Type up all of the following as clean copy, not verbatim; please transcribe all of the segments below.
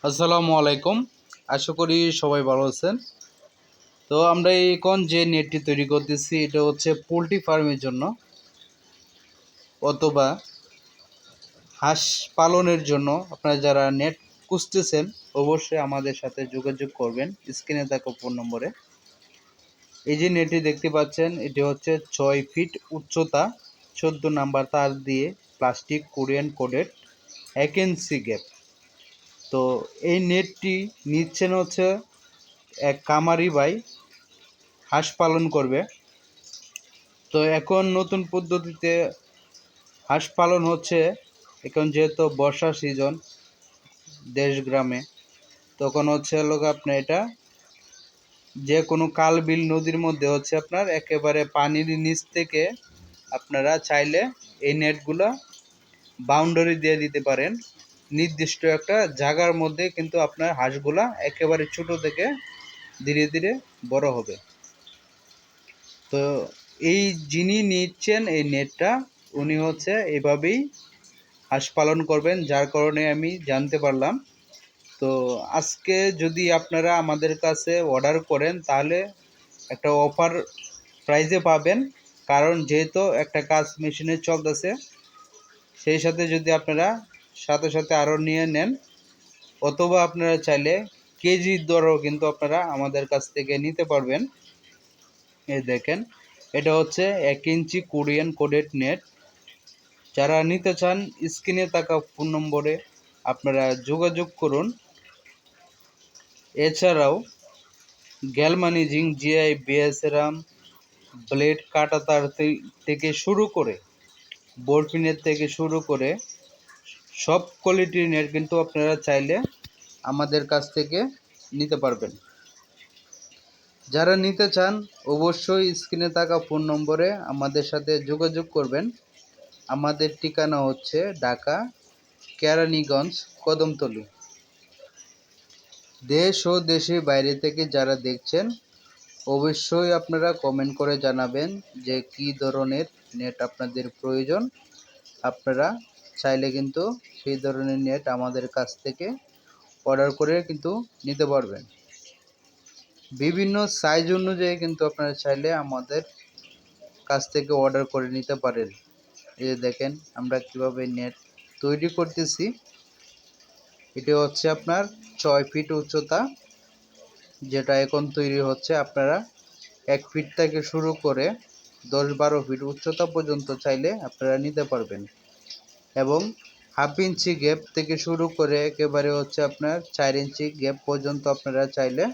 আসসালামু আলাইকুম। আশা করি সবাই ভালো আছেন। তো আমরা এখন যে নেটটি তৈরি করতেছি এটা হচ্ছে পোলট্রি ফার্মের জন্য অথবা হাঁস পালনের জন্য। আপনারা যারা নেট খুঁজতেছেন অবশ্যই আমাদের সাথে যোগাযোগ করবেন স্ক্রিনে থাকা ফোন নম্বরে। এই যে নেটটি দেখতে পাচ্ছেন এটি হচ্ছে 6 ফিট উচ্চতা, 14 নাম্বার তার দিয়ে প্লাস্টিক কোরিয়ান কোডেড 1 ইঞ্চি গ্যাপ। তো এই নেটটি নিচ্ছেন হচ্ছে এক কামারি ভাই, হাঁস পালন করবে। তো এখন নতুন পদ্ধতিতে হাঁস পালন হচ্ছে। এখন যেহেতু বর্ষা সিজন দেশ গ্রামে, তখন হচ্ছে লোক আপনার এটা যে কোনো কাল বিল নদীর মধ্যে হচ্ছে আপনার একেবারে পানির নিচ থেকে আপনারা চাইলে এই নেটগুলো বাউন্ডারি দিয়ে দিতে পারেন। নির্দিষ্ট একটা জায়গার মধ্যে কিন্তু আপনার হাঁসগুলা একেবারে ছোট থেকে ধীরে ধীরে বড় হবে। তো এই যিনি নিচ্ছেন এই নেটটা উনি হচ্ছে এভাবেই হাঁস পালন করবেন, যার কারণে আমি জানতে পারলাম। তো আজকে যদি আপনারা আমাদের কাছে অর্ডার করেন তাহলে একটা অফার প্রাইজে পাবেন, কারণ যেহেতু একটা কাজ মেশিনে চলতেছে। সেই সাথে যদি আপনারা সাথে সাথে আরও নিয়ে নেন অথবা আপনারা চাইলে কেজির দরও কিন্তু আপনারা আমাদের কাছ থেকে নিতে পারবেন। এই দেখেন, এটা হচ্ছে 1 ইঞ্চি কোরিয়ান কোডেড নেট। যারা নিতে চান স্ক্রিনে থাকা ফোন নম্বরে আপনারা যোগাযোগ করুন। এছাড়াও গ্যালমানিজিং জিআই বিএসরাম ব্লেড কাটাতার থেকে শুরু করে বরফিনের থেকে শুরু করে সব কোয়ালিটির নেট কিন্তু আপনারা চাইলে আমাদের কাছ থেকে নিতে পারবেন। যারা নিতে চান অবশ্যই স্ক্রিনে থাকা ফোন নম্বরে আমাদের সাথে যোগাযোগ করবেন। আমাদের ঠিকানা হচ্ছে ঢাকা কেরানীগঞ্জ কদমতলী। দেশ ও দেশের বাইরে থেকে যারা দেখছেন অবশ্যই আপনারা কমেন্ট করে জানাবেন যে কী ধরনের নেট আপনাদের প্রয়োজন। আপনারা চাইলে কিন্তু সেই ধরনের নেট আমাদের কাছ থেকে অর্ডার করে কিন্তু নিতে পারবেন। বিভিন্ন সাইজ অনুযায়ী কিন্তু আপনারা চাইলে আমাদের কাছ থেকে অর্ডার করে নিতে পারেন। এই যে দেখেন আমরা কিভাবে নেট তৈরি করতেছি। এটি হচ্ছে আপনার 6 ফিট উচ্চতা, যেটা এখন তৈরি হচ্ছে। আপনারা 1 ফিট থেকে শুরু করে 10-12 ফিট উচ্চতা পর্যন্ত চাইলে আপনারা নিতে পারবেন, এবং হাফ ইঞ্চি গ্যাপ থেকে শুরু করে একেবারে হচ্ছে আপনার 4 ইঞ্চি গ্যাপ পর্যন্ত আপনারা চাইলে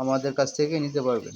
আমাদের কাছ থেকে নিতে পারবেন।